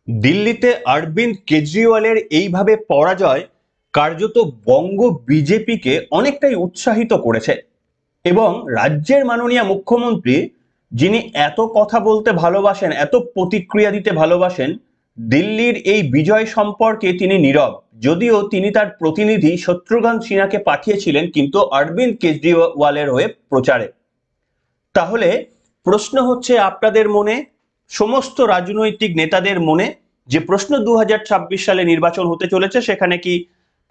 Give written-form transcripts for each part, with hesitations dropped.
দিল্লিতে অরবিন্দ কেজরিওয়ালের এইভাবে পরাজয় কার্যত বঙ্গ বিজেপিকে অনেকটাই উৎসাহিত করেছে এবং রাজ্যের মাননীয় মুখ্যমন্ত্রী, যিনি এত কথা বলতে ভালোবাসেন, এত প্রতিক্রিয়া দিতে ভালোবাসেন, দিল্লির এই বিজয় সম্পর্কে তিনি নীরব। যদিও তিনি তার প্রতিনিধি শত্রুঘ্ন সিনহাকে পাঠিয়েছিলেন কিন্তু অরবিন্দ কেজরিওয়ালের হয়ে প্রচারে। তাহলে প্রশ্ন হচ্ছে আপনাদের মনে, সমস্ত রাজনৈতিক নেতাদের মনে, যে প্রশ্ন 2026 সালে নির্বাচন হতে চলেছে, সেখানে কি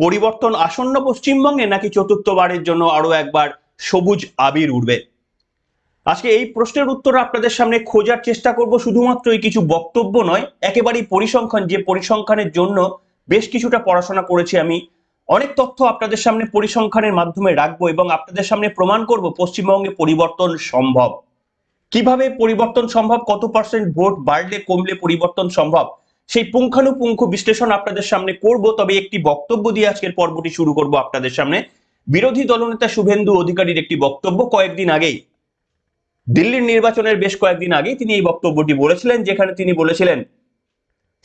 পরিবর্তন আসন্ন পশ্চিমবঙ্গে, নাকি চতুর্থবারের জন্য আরো একবার সবুজ আবির উড়বে? আজকে এই প্রশ্নের উত্তর আপনাদের সামনে খোঁজার চেষ্টা করব, শুধুমাত্র এই কিছু বক্তব্য নয়, একেবারেই পরিসংখ্যান, যে পরিসংখ্যানের জন্য বেশ কিছুটা পড়াশোনা করেছি আমি। অনেক তথ্য আপনাদের সামনে পরিসংখ্যানের মাধ্যমে রাখবো এবং আপনাদের সামনে প্রমাণ করব পশ্চিমবঙ্গে পরিবর্তন সম্ভব। কিভাবে পরিবর্তন সম্ভব, কত পার্সেন্ট ভোট বাড়লে কমলে পরিবর্তন সম্ভব, সেই পুঙ্খানুপুঙ্খ বিশ্লেষণ আপনাদের সামনে করব। তবে একটি বক্তব্য দিয়ে আজকের পর্বটি শুরু করব আপনাদের সামনে। বিরোধী দলনেতা শুভেন্দু অধিকারীর একটি বক্তব্য কয়েকদিন আগেই, দিল্লির নির্বাচনের বেশ কয়েকদিন আগেই তিনি এই বক্তব্যটি বলেছিলেন, যেখানে তিনি বলেছিলেন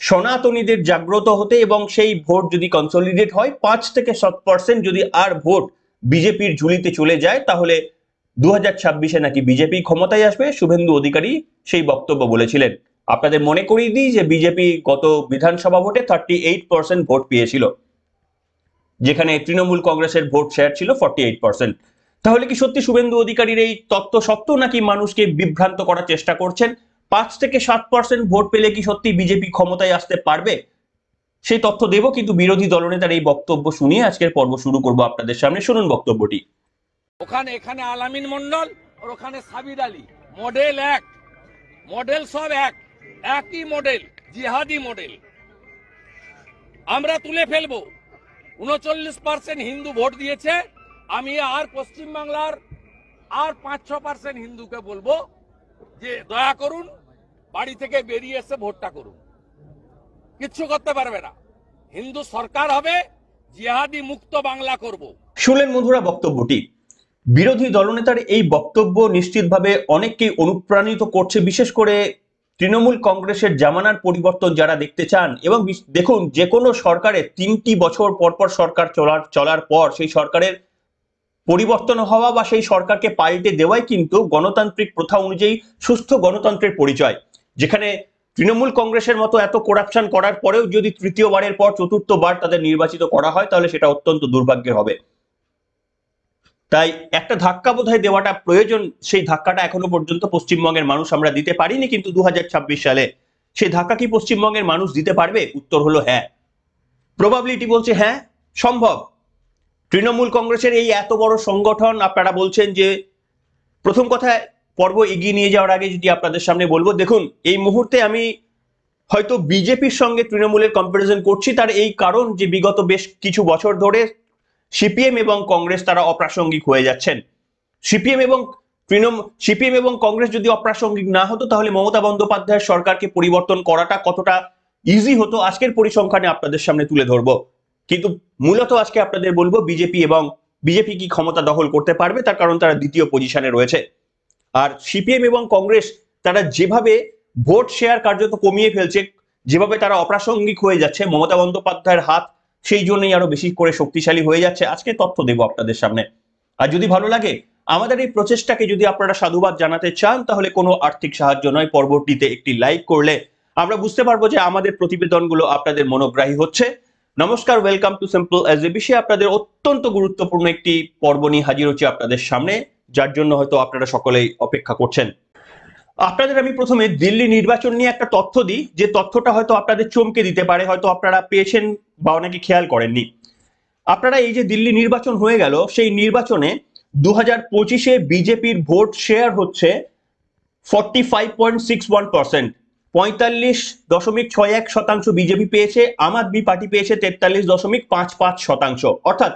সনাতনীদের জাগ্রত হতে এবং সেই ভোট যদি কনসলিডেট হয় 5 থেকে 7% যদি আর ভোট বিজেপির ঝুলিতে চলে যায়, তাহলে 2026-এ নাকি বিজেপি ক্ষমতায় আসবে। শুভেন্দু অধিকারী সেই বক্তব্য বলেছিলেন। আপনাদের মনে করিয়ে দিই যে বিজেপি গত বিধানসভা ভোটে 38% ভোট পেয়েছিল, যেখানে তৃণমূল কংগ্রেসের ভোট শেয়ার ছিল 48%। তাহলে কি সত্যি শুভেন্দু অধিকারীর এই তত্ত্ব সত্য, নাকি মানুষকে বিভ্রান্ত করার চেষ্টা করছেন? 5 থেকে 7% ভোট পেলে কি সত্যি বিজেপি ক্ষমতায় আসতে পারবে? সেই তথ্য দেব, কিন্তু বিরোধী দলনেতার এই বক্তব্য শুনিয়ে আজকের পর্ব শুরু করব আপনাদের সামনে। শুনুন বক্তব্যটি। ওখানে এখানে আলামিন মন্ডল আর ওখানে সাবির আলী, মডেল এক, মডেল সব একই মডেল, জিহাদি মডেল। আমরা তুলে ফেলবো। 39% হিন্দু ভোট দিয়েছে। আমি আর পশ্চিমবাংলার আর 5-6% হিন্দুকে বলবো যে দয়া করুন, বাড়ি থেকে বেরিয়ে এসে ভোটটা করুন। কিচ্ছু করতে পারবে না। হিন্দু সরকার হবে, জিহাদি মুক্ত বাংলা করব। শুনলেন বন্ধুরা বক্তব্যটি। বিরোধী দলনেতার এই বক্তব্য নিশ্চিতভাবে অনেককেই অনুপ্রাণিত করছে, বিশেষ করে তৃণমূল কংগ্রেসের জামানার পরিবর্তন যারা দেখতে চান। এবং দেখুন, যে কোনো সরকারের 3টি বছর পর পর সরকার চলার পর সেই সরকারের পরিবর্তন হওয়া বা সেই সরকারকে পাল্টে দেওয়াই কিন্তু গণতান্ত্রিক প্রথা অনুযায়ী সুস্থ গণতন্ত্রের পরিচয়। যেখানে তৃণমূল কংগ্রেসের মতো এত করাপশন করার পরেও যদি তৃতীয়বারের পর চতুর্থবার তাদের নির্বাচিত করা হয়, তাহলে সেটা অত্যন্ত দুর্ভাগ্যের হবে। তাই একটা ধাক্কা বোধহয় দেওয়াটা প্রয়োজন। সেই ধাক্কাটা এখনো পর্যন্ত পশ্চিমবঙ্গের মানুষ আমরা দিতে পারিনি, কিন্তু 2026 সালে সেই ধাক্কা কি পশ্চিমবঙ্গের মানুষ দিতে পারবে? উত্তর হলো হ্যাঁ। প্রবাবিলিটি বলছে হ্যাঁ, সম্ভব। তৃণমূল কংগ্রেসের এই এত বড় সংগঠন, আপনারা বলছেন যে, প্রথম কথা, পর্ব এগিয়ে নিয়ে যাওয়ার আগে যদি আপনাদের সামনে বলবো, দেখুন এই মুহূর্তে আমি হয়তো বিজেপির সঙ্গে তৃণমূলের কম্পারিজন করছি, তার এই কারণ যে বিগত বেশ কিছু বছর ধরে সিপিএম এবং কংগ্রেস তারা অপ্রাসঙ্গিক হয়ে যাচ্ছেন। সিপিএম এবং কংগ্রেস যদি অপ্রাসঙ্গিক না হতো, তাহলে মমতা বন্দ্যোপাধ্যায়ের সরকারকে পরিবর্তন করাটা কতটা ইজি হতো আজকের পরিসংখ্যানে আপনাদের সামনে তুলে ধরবো। কিন্তু মূলত আজকে আপনাদের বলবো বিজেপি কি ক্ষমতা দখল করতে পারবে, তার কারণ তারা দ্বিতীয় পজিশনে রয়েছে। আর সিপিএম এবং কংগ্রেস তারা যেভাবে ভোট শেয়ার কার্যত কমিয়ে ফেলছে, যেভাবে তারা অপ্রাসঙ্গিক হয়ে যাচ্ছে, মমতা বন্দ্যোপাধ্যায়ের হাত সেই জন্যই আরো বেশি করে শক্তিশালী হয়ে যাচ্ছে। আজকে তথ্য দেব আপনাদের সামনে। আর যদি ভালো লাগে, আমাদের এই প্রচেষ্টাকে যদি আপনারা সাধুবাদ জানাতে চান, তাহলে কোনো আর্থিক সাহায্য নয়, পরবর্তীতে একটি লাইক করলে আমরা বুঝতে পারবো যে আমাদের প্রতিবেদনগুলো আপনাদের মনোগ্রাহী হচ্ছে। নমস্কার, ওয়েলকাম টু সিম্পল এসএবিসি। আপনাদের অত্যন্ত গুরুত্বপূর্ণ একটি পর্ব নিয়ে হাজির হচ্ছে আপনাদের সামনে, যার জন্য হয়তো আপনারা সকলেই অপেক্ষা করছেন। আপনাদের আমি প্রথমে দিল্লি নির্বাচন নিয়ে একটা তথ্য দিই, যে তথ্যটা হয়তো আপনাদের চমকে দিতে পারে, হয়তো আপনারা পেয়েছেন বা অনেকে খেয়াল করেননি। আপনারা এই যে দিল্লি নির্বাচন হয়ে গেল, সেই নির্বাচনে 2025-এ বিজেপির ভোট শেয়ার হচ্ছে 45.61%, 45.61% বিজেপি পেয়েছে, আম আদমি পার্টি পেয়েছে 43.55%। অর্থাৎ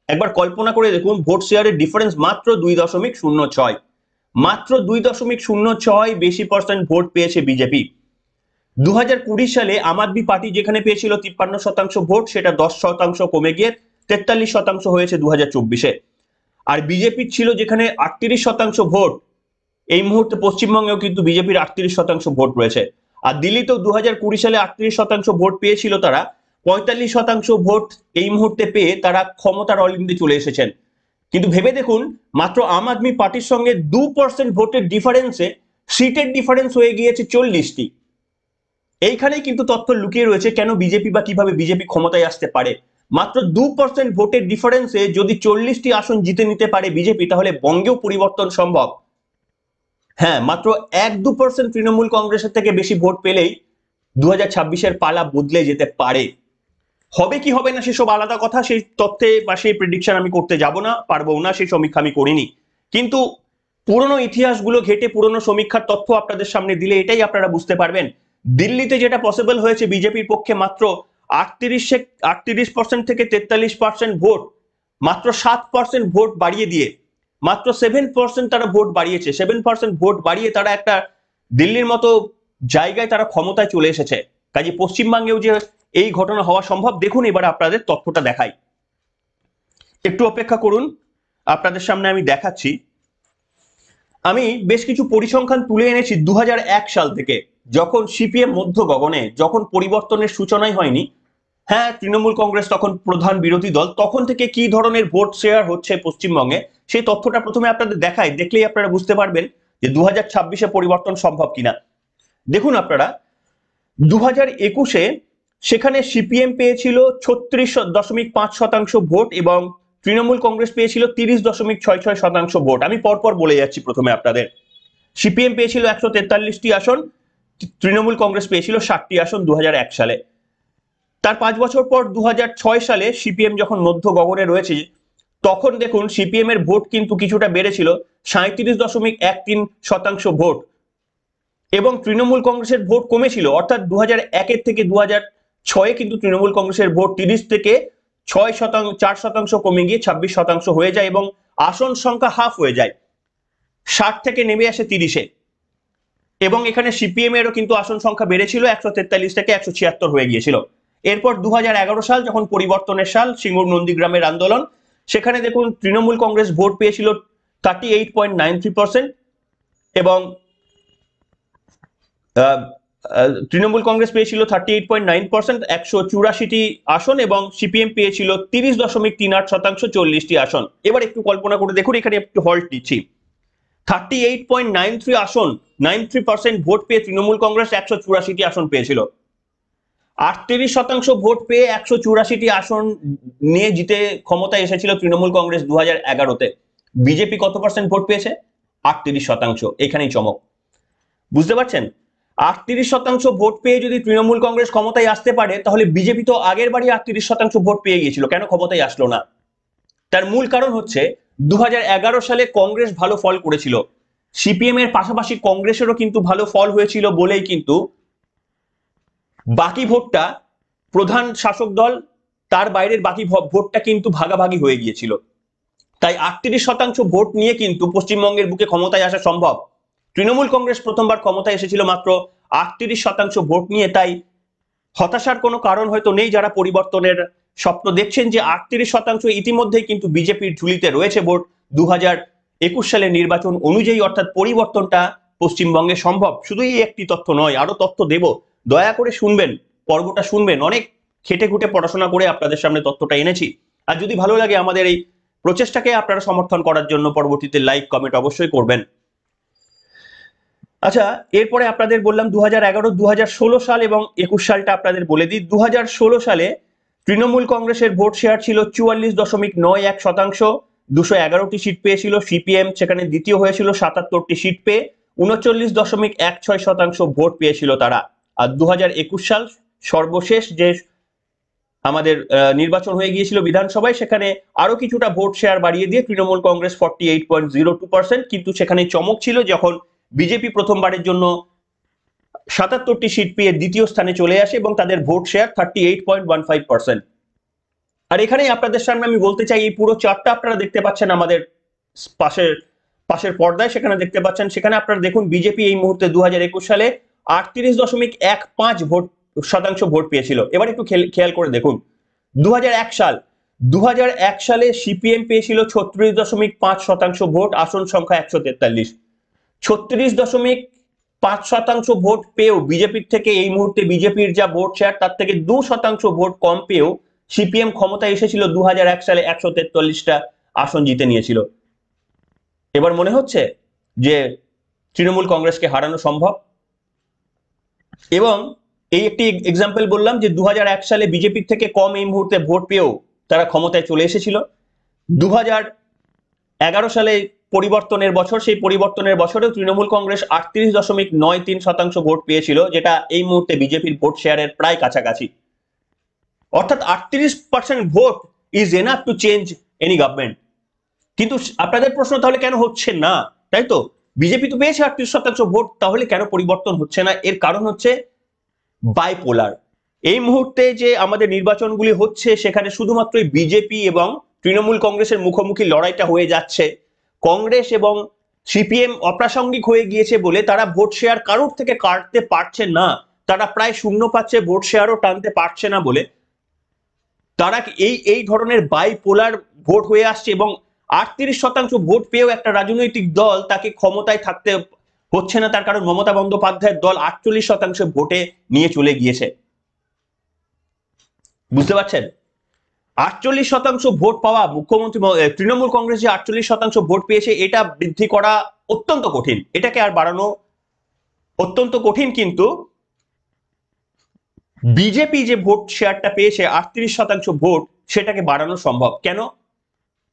একবার কল্পনা করে দেখুন, ভোট শেয়ারের ডিফারেন্স মাত্র 2.06, মাত্র 2.06 বেশি পার্সেন্ট ভোট পেয়েছে বিজেপি। 2020 সালে আম আদমি পার্টি যেখানে পেয়েছিল 53% ভোট, সেটা 10% কমে গিয়ে 43% হয়েছে 2024-এ। আর বিজেপির ছিল যেখানে 38% ভোট, এই মুহূর্তে পশ্চিমবঙ্গেও কিন্তু বিজেপির 38% ভোট রয়েছে। আর দিল্লিতেও 2020 সালে 38% ভোট পেয়েছিল তারা, 45% ভোট এই মুহূর্তে পেয়ে তারা ক্ষমতার অলিন্দে চলে এসেছেন। কিন্তু ভেবে দেখুন, মাত্র আম আদমি পার্টির সঙ্গে 2% ভোটের ডিফারেন্সে সিটের ডিফারেন্স হয়ে গিয়েছে 40টি। এইখানেই কিন্তু তথ্য লুকিয়ে রয়েছে কেন বিজেপি বা কিভাবে বিজেপি ক্ষমতায় আসতে পারে। মাত্র 2% ভোটের ডিফারেন্সে যদি 40টি আসন জিতে নিতে পারে বিজেপি, তাহলে বঙ্গেও পরিবর্তন সম্ভব। হ্যাঁ, মাত্র 1-2% তৃণমূল কংগ্রেসের থেকে বেশি ভোট পেলেই 2026-এর পালা বদলে যেতে পারে। হবে কি হবে না সেসব আলাদা কথা, সেই তথ্যে বা সেই প্রেডিকশন আমি করতে যাব না, পারবো না, সেই সমীক্ষা আমি করিনি। কিন্তু পুরনো ইতিহাসগুলো ঘেটে পুরনো সমীক্ষার তথ্য আপনাদের সামনে দিলে এটাই আপনারা বুঝতে পারবেন। দিল্লিতে যেটা পসিবল হয়েছে বিজেপির পক্ষে মাত্র 38% থেকে 43% ভোট, মাত্র 7% ভোট বাড়িয়ে দিয়ে, মাত্র 7% তারা ভোট বাড়িয়েছে, 7% ভোট বাড়িয়ে তারা একটা দিল্লির মতো জায়গায় তারা ক্ষমতায় চলে এসেছে। কাজে পশ্চিমবঙ্গেও যে এই ঘটনা হওয়া সম্ভব, দেখুন এবার আপনাদের তথ্যটা দেখাই, একটু অপেক্ষা করুন, আপনাদের সামনে আমি দেখাচ্ছি। আমি বেশ কিছু পরিসংখ্যান তুলে এনেছি 2001 সাল থেকে, যখন সিপিএম মধ্য গগনে, যখন পরিবর্তনের সূচনাই হয়নি। হ্যাঁ, তৃণমূল কংগ্রেস তখন প্রধান বিরোধী দল, তখন থেকে কি ধরনের ভোট শেয়ার হচ্ছে পশ্চিমবঙ্গে সেই তথ্যটা প্রথমে আপনাদের দেখাই, দেখলেই আপনারা বুঝতে পারবেন যে 2026-এ পরিবর্তন সম্ভব কিনা। দেখুন আপনারা, 2021-এ সেখানে সিপিএম পেয়েছিল 36.5% ভোট এবং তৃণমূল কংগ্রেস পেয়েছিল 30.66% ভোট। আমি পরপর বলে যাচ্ছি প্রথমে আপনাদের। সিপিএম পেয়েছিল 143টি আসন, তৃণমূল কংগ্রেস পেয়েছিল 60টি আসন 2001 সালে। তার 5 বছর পর 2006 সালে সিপিএম যখন মধ্য গগনে রয়েছে, তখন দেখুন সিপিএম এর ভোট কিন্তু কিছুটা বেড়েছিল, 37.13% ভোট, এবং তৃণমূল কংগ্রেসের ভোট কমেছিল। অর্থাৎ 2001 থেকে 2006 কিন্তু তৃণমূল কংগ্রেসের ভোট 30 থেকে 4% কমে গিয়ে 26% হয়ে যায় এবং আসন সংখ্যা হাফ হয়ে যায়, 60 থেকে নেমে আসে 30-এ। এবং এখানে সিপিএম এরও কিন্তু আসন সংখ্যা বেড়েছিল, 143 থেকে 176 হয়ে গিয়েছিল। এরপর 2011 সাল যখন পরিবর্তনের সাল, সিঙ্গুর নন্দীগ্রামের আন্দোলন, সেখানে দেখুন তৃণমূল কংগ্রেস ভোট পেয়েছিল 38.93% এবং তৃণমূল কংগ্রেস পেয়েছিল 38.9%, 184টি আসন, এবং সিপিএম পেয়েছিল 30.38%, 40টি আসন। এবার একটু কল্পনা করে দেখুন, এখানে একটু হল্ট দিচ্ছি। 38.93 আসন, 93% ভোট পেয়ে তৃণমূল কংগ্রেস 184টি আসন পেয়েছিল। 38% ভোট পেয়ে 184টি আসন নিয়ে জিতে ক্ষমতায় এসেছিল তৃণমূল কংগ্রেস 2011-তে। বিজেপি কত পার্সেন্ট ভোট পেয়েছে? 38%। এখানেই চমক, বুঝতে পারছেন? 38% ভোট পেয়ে যদি তৃণমূল কংগ্রেস ক্ষমতায় আসতে পারে, তাহলে বিজেপি তো আগের বারই 38% ভোট পেয়ে গিয়েছিল, কেন ক্ষমতায় আসলো না? তার মূল কারণ হচ্ছে 2011 সালে কংগ্রেস ভালো ফল করেছিল, সিপিএম এর পাশাপাশি কংগ্রেসেরও কিন্তু ভালো ফল হয়েছিল বলেই কিন্তু বাকি ভোটটা, প্রধান শাসক দল তার বাইরের বাকি ভোটটা কিন্তু ভাগাভাগি হয়ে গিয়েছিল। তাই 38% ভোট নিয়ে কিন্তু পশ্চিমবঙ্গের বুকে ক্ষমতায় আসা সম্ভব। তৃণমূল কংগ্রেস প্রথমবার ক্ষমতায় এসেছিল মাত্র 38% ভোট নিয়ে, তাই হতাশার কোনো কারণ হয়তো নেই যারা পরিবর্তনের স্বপ্ন দেখছেন, যে 38% ইতিমধ্যেই কিন্তু বিজেপির ঝুলিতে রয়েছে ভোট 2021 সালের নির্বাচন অনুযায়ী, অর্থাৎ পরিবর্তনটা পশ্চিমবঙ্গে সম্ভব। শুধু এই একটি তথ্য নয়, আরো তথ্য দেব, দয়া করে শুনবেন, পর্বটা শুনবেন। অনেক খেটে খুঁটে পড়াশোনা করে আপনাদের সামনে তথ্যটা এনেছি। আর যদি ভালো লাগে আমাদের এই প্রচেষ্টাকে আপনারা সমর্থন করার জন্য পরবর্তীতে লাইক কমেন্ট অবশ্যই করবেন। আচ্ছা, এরপরে আপনাদের বললাম 2011, 2016 সাল এবং 21 সালটা আপনাদের বলে দিই। 2016 সালে তৃণমূল কংগ্রেসের ভোট শেয়ার ছিল 44.91%, 211টি সিট পেয়েছিল। সিপিএম সেখানে দ্বিতীয় হয়েছিল 77টি সিট পেয়ে 39.16% ভোট পেয়েছিল তারা। আর 2021 সাল সর্বশেষ যে আমাদের নির্বাচন হয়ে গিয়েছিল বিধানসভায়, সেখানে আরো কিছুটা ভোট শেয়ার বাড়িয়ে দিয়ে তৃণমূল কংগ্রেস 48.02%, কিন্তু সেখানে চমক ছিল যখন বিজেপি প্রথমবারের জন্য 77টি সিট পেয়ে দ্বিতীয় স্থানে চলে আসে এবং তাদের ভোট শেয়ার 38.15%। আর এখানেই আপনাদের সামনে আমি বলতে চাই, এই পুরো চার্টটা আপনারা দেখতে পাচ্ছেন আমাদের পাশের পর্দায়, সেখানে দেখতে পাচ্ছেন। সেখানে আপনারা দেখুন বিজেপি এই মুহূর্তে 2021 সালে 38.15% ভোট পেয়েছিল। এবার একটু খেয়াল করে দেখুন 2001 সালে সিপিএম পেয়েছিল 36.5% ভোট, আসন সংখ্যা 143। 5% ভোট পেয়েও বিজেপির থেকে এই মুহূর্তে বিজেপির যা ভোট শেয়ার তার থেকে 2% ভোট কম পেয়েও সিপিএম ক্ষমতায় এসেছিল 2001 সালে 143টা আসন জিতে নিয়েছিল। এবার মনে হচ্ছে যে তৃণমূল কংগ্রেসকে হারানো সম্ভব। এবং এই একটি এক্সাম্পল বললাম যে 2001 সালে বিজেপির থেকে কম এই মুহূর্তে ভোট পেয়েও তারা ক্ষমতায় চলে এসেছিল। 2011 সালে পরিবর্তনের বছর, সেই পরিবর্তনের বছরেও তৃণমূল কংগ্রেস 38.93% ভোট পেয়েছিল, যেটা এই মুহূর্তে বিজেপির ভোট শেয়ারের প্রায় কাছাকাছি। অর্থাৎ 38% vote is enough to change any government. কিন্তু আপনাদের প্রশ্ন তাহলে কেন হচ্ছে না, তাই তো? বিজেপি তো পেয়েছে 38% ভোট, তাহলে কেন পরিবর্তন হচ্ছে না? এর কারণ হচ্ছে বাইপোলার। এই মুহূর্তে যে আমাদের নির্বাচনগুলি হচ্ছে সেখানে শুধুমাত্র বিজেপি এবং তৃণমূল কংগ্রেসের মুখোমুখি লড়াইটা হয়ে যাচ্ছে। কংগ্রেস এবং সিপিএম অপ্রাসঙ্গিক হয়ে গিয়েছে বলে তারা ভোট শেয়ার কারোর থেকে কাটতে পারছে না, তারা প্রায় শূন্য পাচ্ছে, ভোট শেয়ারও টানতে পারছে না বলে তারা এই ধরনের বাইপোলার ভোট হয়ে আসছে। এবং 38% ভোট পেয়েও একটা রাজনৈতিক দল তাকে ক্ষমতায় থাকতে হচ্ছে না, তার কারণ মমতা বন্দ্যোপাধ্যায়ের দল 48% ভোটে নিয়ে চলে গিয়েছে। বুঝতে পারছেন? 48% ভোট পাওয়া মুখ্যমন্ত্রী তৃণমূল কংগ্রেস যে 48% ভোট পেয়েছে এটা বৃদ্ধি করা অত্যন্ত কঠিন, এটাকে আর বাড়ানো অত্যন্ত কঠিন। কিন্তু বিজেপি যে ভোট শেয়ারটা পেয়েছে 38% ভোট, সেটাকে বাড়ানো সম্ভব। কেন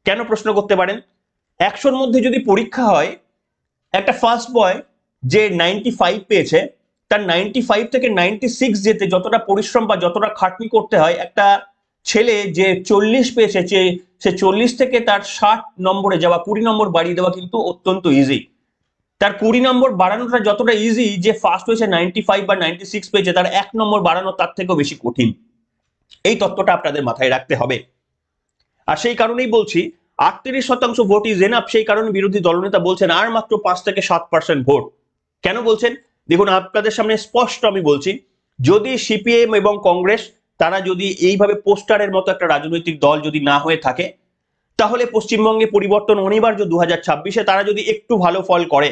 কেন প্রশ্ন করতে পারেন। 100-র মধ্যে যদি পরীক্ষা হয়, একটা ফার্স্ট বয় যে 95 পেয়েছে, তার 95 থেকে 96 যেতে যতটা পরিশ্রম বা যতটা খাটনি করতে হয়, একটা ছেলে যে 40 পেয়েছে সে 40 থেকে তার 60 নম্বরে যাওয়া, 20 নম্বর বাড়িয়ে দেওয়া কিন্তু অত্যন্ত ইজি। তার 20 নম্বর বাড়ানোটা যতটা ইজি, যে ফার্স্ট হয়েছে 95 বা 96 পেয়েছে তার 1 নম্বর বাড়ানো তার থেকেও বেশি কঠিন। এই তত্ত্বটা আপনাদের মাথায় রাখতে হবে। আর সেই কারণেই বলছি 38% ভোট ইজ এনাফ। সেই কারণে বিরোধী দলনেতা বলছেন আর মাত্র 5 থেকে 7% ভোট। কেন বলছেন দেখুন, আপনাদের সামনে স্পষ্ট আমি বলছি, যদি সিপিএম এবং কংগ্রেস তারা যদি এইভাবে পোস্টারের মতো একটা রাজনৈতিক দল যদি না হয়ে থাকে, তাহলে পশ্চিমবঙ্গে পরিবর্তন অনিবার্য 2026-এ। তারা যদি একটু ভালো ফল করে,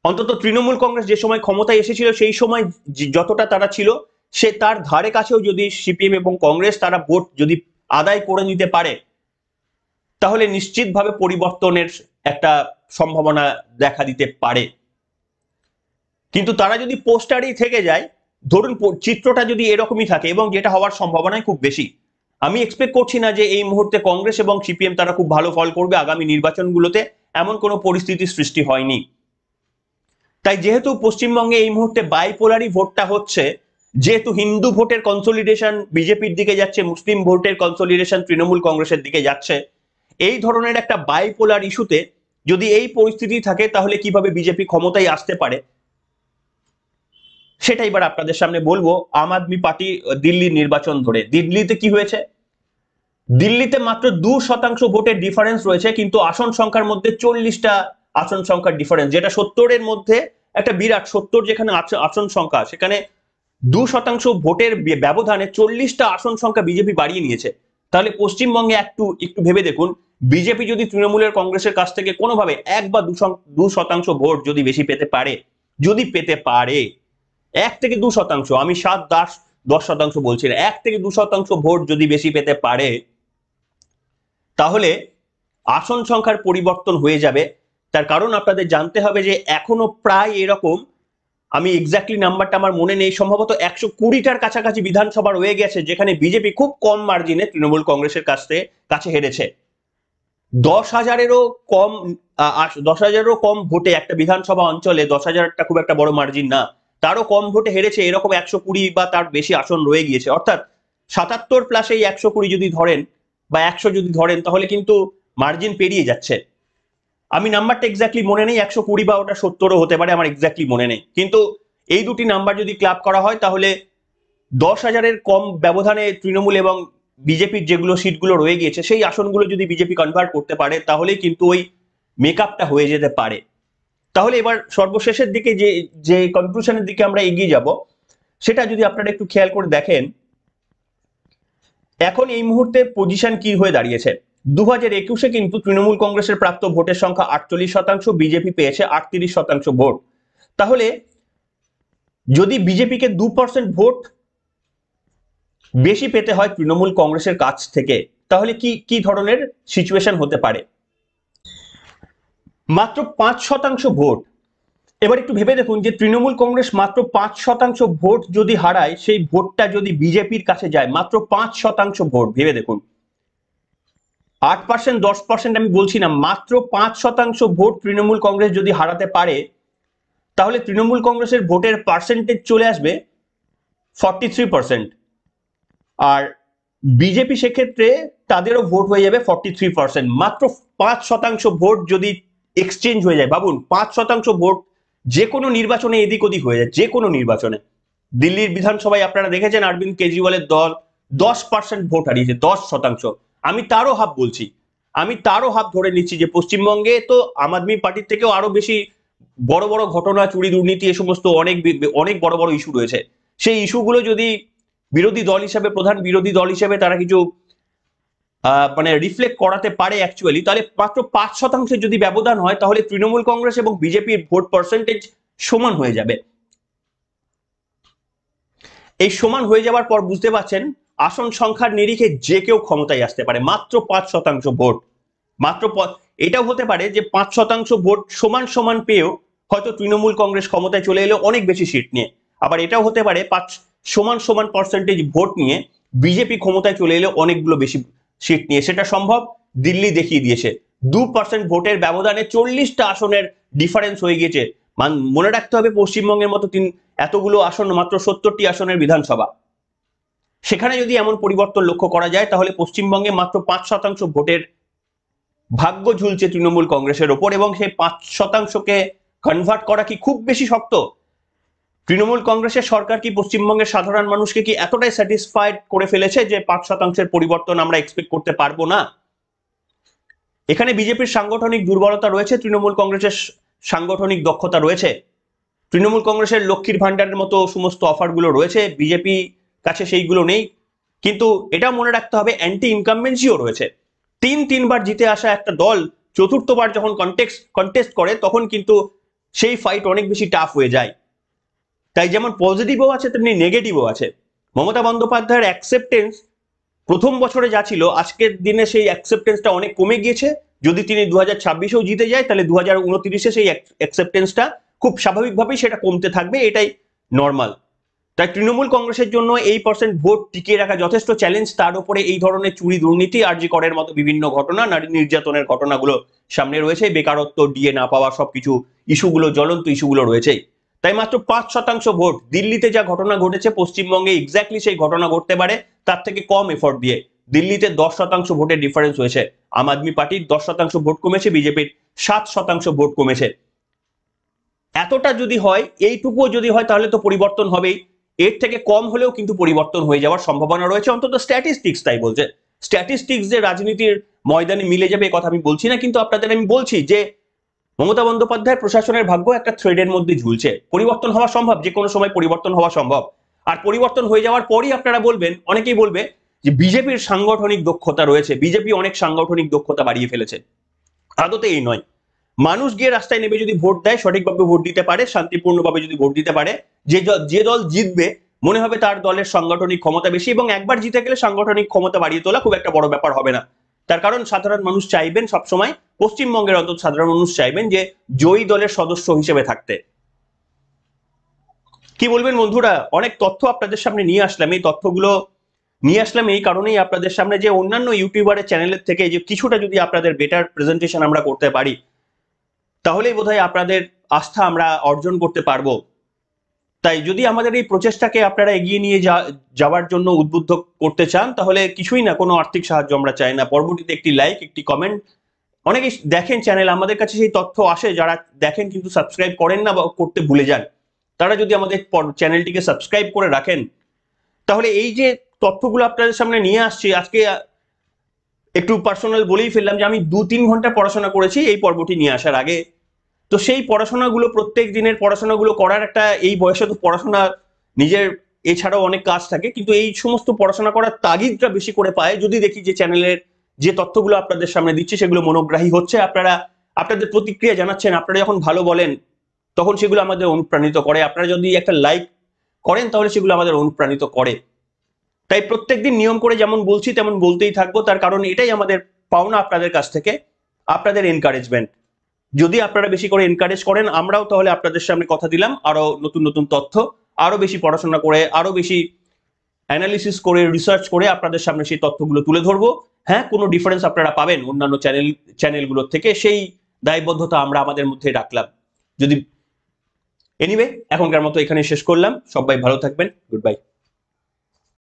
অন্তত তৃণমূল কংগ্রেস যে সময় ক্ষমতায় এসেছিল সেই সময় যতটা তারা ছিল সে তার ধারে কাছেও যদি সিপিএম এবং কংগ্রেস তারা ভোট যদি আদায় করে নিতে পারে, তাহলে নিশ্চিতভাবে পরিবর্তনের একটা সম্ভাবনা দেখা দিতে পারে। কিন্তু তারা যদি পোস্টারই থেকে যায়, ধরুন চিত্রটা যদি এরকমই থাকে, এবং যেটা হওয়ার সম্ভাবনাই খুব বেশি, আমি এক্সপেক্ট করছি না যে এই মুহূর্তে কংগ্রেস এবং সিপিএম তারা খুব ভালো ফল করবে আগামী নির্বাচনগুলোতে, এমন কোনো পরিস্থিতির সৃষ্টি হয়নি। তাই যেহেতু পশ্চিমবঙ্গে এই মুহূর্তে বাইপোলারি ভোটটা হচ্ছে, যেহেতু হিন্দু ভোটের কনসলিডেশন বিজেপির দিকে যাচ্ছে, মুসলিম ভোটের কনসলিডেশন তৃণমূল কংগ্রেসের দিকে যাচ্ছে, এই ধরনের একটা বাইপোলার ইস্যুতে যদি এই পরিস্থিতি থাকে, তাহলে কিভাবে বিজেপি ক্ষমতায় আসতে পারে সেটাই এবার আপনাদের সামনে বলবো। আম আদমি পার্টি দিল্লির নির্বাচন ধরে, দিল্লিতে কি হয়েছে, দিল্লিতে মাত্র 2% ভোটের ডিফারেন্স রয়েছে, কিন্তু আসন সংখ্যার মধ্যে 40টা আসন সংখ্যার ডিফারেন্স, যেটা 70-এর মধ্যে একটা বিরাট। 70 যেখানে আসন সংখ্যা, সেখানে 2% ভোটের ব্যবধানে 40টা আসন সংখ্যা বিজেপি বাড়িয়ে নিয়েছে। তাহলে পশ্চিমবঙ্গে একটু ভেবে দেখুন, বিজেপি যদি তৃণমূলের কংগ্রেসের কাছ থেকে কোনোভাবে 1 বা 2% ভোট যদি বেশি পেতে পারে, 1 থেকে 2%, আমি 7-10% বলছি না, 1 থেকে 2% ভোট যদি বেশি পেতে পারে, তাহলে আসন সংখ্যার পরিবর্তন হয়ে যাবে। তার কারণ আপনাদের জানতে হবে যে এখনো প্রায় এরকম, আমি এক্স্যাক্টলি নাম্বারটা আমার মনে নেই, সম্ভবত 120টার কাছাকাছি বিধানসভা রয়ে গেছে যেখানে বিজেপি খুব কম মার্জিনে তৃণমূল কংগ্রেসের কাছে হেরেছে। 10,000-এরও কম ভোটে একটা বিধানসভা অঞ্চলে 10,000টা খুব একটা বড় মার্জিন না, তারও কম ভোটে হেরেছে। এরকম 120 বা তার বেশি আসন রয়ে গিয়েছে, অর্থাৎ 77+ এই 120 যদি ধরেন বা 100 যদি ধরেন, তাহলে কিন্তু মার্জিন পেরিয়ে যাচ্ছে। আমি নাম্বারটা এক্স্যাক্টলি মনে নেই, 120 বা ওটা 70-ও হতে পারে, আমার এক্স্যাক্টলি মনে নেই। কিন্তু এই দুটি নাম্বার যদি ক্লাব করা হয়, তাহলে 10,000-এর কম ব্যবধানে তৃণমূল এবং বিজেপির যেগুলো সিটগুলো রয়ে গিয়েছে সেই আসনগুলো যদি বিজেপি কনভার্ট করতে পারে, তাহলে কিন্তু ওই মেকআপটা হয়ে যেতে পারে। তাহলে এবার সর্বশেষের দিকে যে কনক্লুশনের দিকে আমরা এগিয়ে যাব, সেটা যদি আপনারা একটু খেয়াল করে দেখেন, এখন এই মুহূর্তে পজিশন কি হয়ে দাঁড়িয়েছে। 2021-এ কিন্তু তৃণমূল কংগ্রেসের প্রাপ্ত ভোটের সংখ্যা 48%, বিজেপি পেয়েছে 38% ভোট। তাহলে যদি বিজেপিকে 2% ভোট বেশি পেতে হয় তৃণমূল কংগ্রেসের কাছ থেকে, তাহলে কি কি ধরনের সিচুয়েশন হতে পারে? মাত্র 5% ভোট। এবার একটু ভেবে দেখুন যে তৃণমূল কংগ্রেস মাত্র 5% ভোট যদি হারায়, সেই ভোটটা যদি বিজেপির কাছে যায়, মাত্র 5% ভোট, ভেবে দেখুন। 8% 10% আমি বলছি না, মাত্র 5% ভোট তৃণমূল কংগ্রেস যদি হারাতে পারে, তাহলে তৃণমূল কংগ্রেসের ভোটের পার্সেন্টেজ চলে আসবে 43%। আর বিজেপি সেক্ষেত্রে তাদেরও ভোট হয়ে যাবে 43%। মাত্র 5% ভোট যদি এক্সচেঞ্জ হয়ে যায়, ভাবুন 5% ভোট যে কোনো নির্বাচনে এদিক ওদিক হয়ে যায়, যে কোনো নির্বাচনে। দিল্লির বিধানসভায় আপনারা দেখেছেন অরবিন্দ কেজরিওয়ালের দল 10% ভোট হারিয়েছে, 10%। আমি তারও হাফ বলছি, আমি তারও হাফ ধরে নিচ্ছি যে পশ্চিমবঙ্গে তো আম আদমি পার্টির থেকেও আরো বেশি বড় বড় ঘটনা, চুরি দুর্নীতি, এ সমস্ত অনেক অনেক বড় বড় ইস্যু রয়েছে। সেই ইস্যুগুলো যদি বিরোধী দল হিসেবে, প্রধান বিরোধী দল হিসেবে তারা কিছু মানে রিফ্লেক্ট করাতে পারে অ্যাকচুয়ালি, তাহলে মাত্র 5% যদি ব্যবধান হয়, তাহলে তৃণমূল কংগ্রেস এবং বিজেপির ভোট পার্সেন্টেজ সমান হয়ে যাবে। এই সমান হয়ে যাওয়ার পর বুঝতে পারছেন আসন সংখ্যার নিরিখে যে কেউ ক্ষমতায় আসতে পারে। মাত্র 5% ভোট, মাত্র এটাও হতে পারে যে 5% ভোট সমান সমান পেয়েও হয়তো তৃণমূল কংগ্রেস ক্ষমতায় চলে এলো অনেক বেশি সিট নিয়ে। আবার এটাও হতে পারে সমান সমান পার্সেন্টেজ ভোট নিয়ে বিজেপি ক্ষমতায় চলে এলো অনেকগুলো বেশি সিট নিয়ে। সেটা সম্ভব, দিল্লি দেখিয়ে দিয়েছে। 2% ভোটের ব্যবধানে 40টা আসনের ডিফারেন্স হয়ে গিয়েছে। মনে রাখতে হবে পশ্চিমবঙ্গের মতো এতগুলো আসন, মাত্র 70টি আসনের বিধানসভা, সেখানে যদি এমন পরিবর্তন লক্ষ্য করা যায়, তাহলে পশ্চিমবঙ্গে মাত্র 5% ভোটের ভাগ্য ঝুলছে তৃণমূল কংগ্রেসের ওপর, এবং সেই 5%কে কনভার্ট করা কি খুব বেশি শক্ত? তৃণমূল কংগ্রেসের সরকার কি পশ্চিমবঙ্গের সাধারণ মানুষকে কি এতটাই স্যাটিসফাইড করে ফেলেছে যে 5%-এর পরিবর্তন আমরা এক্সপেক্ট করতে পারবো না? এখানে বিজেপির সাংগঠনিক দুর্বলতা রয়েছে, তৃণমূল কংগ্রেসের সাংগঠনিক দক্ষতা রয়েছে। তৃণমূল কংগ্রেসের লক্ষ্মীর ভান্ডারের মতো সমস্ত অফারগুলো রয়েছে, বিজেপি কাছে সেইগুলো নেই। কিন্তু এটা মনে রাখতে হবে অ্যান্টি ইনকামবেন্সিও রয়েছে। তিনবার জিতে আসা একটা দল চতুর্থবার যখন কন্টেস্ট করে, তখন কিন্তু সেই ফাইট অনেক বেশি টাফ হয়ে যায়। তাই যেমন পজিটিভও আছে, তেমনি নেগেটিভও আছে। মমতা বন্দ্যোপাধ্যায়ের অ্যাকসেপ্টেন্স প্রথম বছরে যা ছিল, আজকের দিনে সেই অ্যাকসেপ্টেন্সটা অনেক কমে গিয়েছে। যদি তিনি 2026-এও জিতে যায়, তাহলে 2029-এ সেই অ্যাকসেপ্টেন্সটা খুব স্বাভাবিকভাবেই সেটা কমতে থাকবে, এটাই নর্মাল। তাই তৃণমূল কংগ্রেসের জন্য এই % ভোট টিকিয়ে রাখা যথেষ্ট চ্যালেঞ্জ। তার উপরে এই ধরনের চুরি দুর্নীতি, আরজি করের মতো বিভিন্ন ঘটনা, নারী নির্যাতনের ঘটনাগুলো সামনে রয়েছে, বেকারত্ব, ডিএ না পাওয়া, সবকিছু ইস্যুগুলো, জ্বলন্ত ইস্যুগুলো রয়েছেই। তাই মাত্র 5% ভোট, দিল্লিতে যা ঘটনা ঘটেছে পশ্চিমবঙ্গে এক্স্যাক্টলি সেই ঘটনা ঘটতে পারে, তার থেকে কম এফোর্ট দিয়ে। দিল্লিতে 10% ভোটের ডিফারেন্স হয়েছে, আম আদমি পার্টির 10% ভোট কমেছে, বিজেপির 7% ভোট কমেছে। এতটা যদি হয়, এইটুকুও যদি হয়, তাহলে তো পরিবর্তন হবেই। এর থেকে কম হলেও কিন্তু পরিবর্তন হয়ে যাওয়ার সম্ভাবনা রয়েছে, অন্তত স্ট্যাটিস্টিক্স তাই বলছে। স্ট্যাটিস্টিক্স যে রাজনীতির ময়দানে মিলে যাবে এ কথা আমি বলছি না, কিন্তু আপনাদের আমি বলছি যে মমতা বন্দ্যোপাধ্যায় প্রশাসনের ভাগ্য একটা থ্রেডের মধ্যে ঝুলছে। পরিবর্তন হওয়া সম্ভব, যে কোনো সময় পরিবর্তন হওয়া সম্ভব। আর পরিবর্তন হয়ে যাওয়ার পরই আপনারা বলবেন, অনেকেই বলবে যে বিজেপির সাংগঠনিক দক্ষতা রয়েছে, বিজেপি অনেক সাংগঠনিক দক্ষতা বাড়িয়ে ফেলেছে। আদতে এই নয়। মানুষ গিয়ে রাস্তায় নেমে যদি ভোট দেয়, সঠিকভাবে ভোট দিতে পারে, শান্তিপূর্ণভাবে যদি ভোট দিতে পারে, যে দল জিতবে মনে হবে তার দলের সাংগঠনিক ক্ষমতা বেশি, এবং একবার জিতে গেলে সাংগঠনিক ক্ষমতা বাড়িয়ে তোলা খুব একটা বড় ব্যাপার হবে না। তার কারণ সাধারণ মানুষ চাইবেন সবসময়, পশ্চিমবঙ্গের অন্তত সাধারণ মানুষ চাইবেন যে জয়ী দলের সদস্য হিসেবে থাকতে। কি বলবেন বন্ধুরা? অনেক তথ্য আপনাদের সামনে নিয়ে আসলাম। এই তথ্যগুলো নিয়ে আসলাম এই কারণেই আপনাদের সামনে, যে অন্যান্য ইউটিউবারের চ্যানেলের থেকে যে কিছুটা যদি আপনাদের বেটার প্রেজেন্টেশন আমরা করতে পারি, তাহলেই বোধহয় আপনাদের আস্থা আমরা অর্জন করতে পারবো। তাই যদি আমাদের এই প্রচেষ্টাকে আপনারা এগিয়ে নিয়ে যাওয়ার জন্য উদ্বুদ্ধ করতে চান, তাহলে কিছুই না, কোনো আর্থিক সাহায্য আমরা চাই না। পরবর্তীতে একটি লাইক, একটি কমেন্ট। অনেকেই দেখেন চ্যানেল, আমাদের কাছে সেই তথ্য আসে, যারা দেখেন কিন্তু সাবস্ক্রাইব করেন না বা করতে ভুলে যান, তারা যদি আমাদের চ্যানেলটিকে সাবস্ক্রাইব করে রাখেন, তাহলে এই যে তথ্যগুলো আপনাদের সামনে নিয়ে আসছি, আজকে একটু পার্সোনাল বলেই ফেললাম যে আমি 2-3 ঘন্টা পড়াশোনা করেছি এই পর্বটি নিয়ে আসার আগে। তো সেই পড়াশোনাগুলো, প্রত্যেক দিনের পড়াশোনাগুলো করার একটা, এই বয়সে তো পড়াশোনা নিজের এছাড়াও অনেক কাজ থাকে, কিন্তু এই সমস্ত পড়াশোনা করার তাগিদটা বেশি করে পায় যদি দেখি যে চ্যানেলের যে তথ্যগুলো আপনাদের সামনে দিচ্ছি সেগুলো মনোগ্রাহী হচ্ছে। আপনারা আপনাদের প্রতিক্রিয়া জানাচ্ছেন, আপনারা যখন ভালো বলেন, তখন সেগুলো আমাদের অনুপ্রাণিত করে। আপনারা যদি একটা লাইক করেন তাহলে সেগুলো আমাদের অনুপ্রাণিত করে। তাই প্রত্যেকদিন নিয়ম করে যেমন বলছি তেমন বলতেই থাকবো, তার কারণ এটাই আমাদের পাওনা আপনাদের কাছ থেকে, আপনাদের এনকারেজমেন্ট। যদি আপনারা বেশি করে এনকারেজ করেন, আমরাও তাহলে আপনাদের সামনে কথা দিলাম আরো নতুন নতুন তথ্য, আরো বেশি পড়াশোনা করে, আরো বেশি অ্যানালিসিস করে, রিসার্চ করে আপনাদের সামনে সেই তথ্যগুলো তুলে ধরবো। হ্যাঁ, কোনো ডিফারেন্স আপনারা পাবেন অন্যান্য চ্যানেলগুলোর থেকে, সেই দায়বদ্ধতা আমরা আমাদের মধ্যে রাখলাম। যদি এনিওয়ে, এখনকার মতো এখানে শেষ করলাম। সবাই ভালো থাকবেন। Good bye.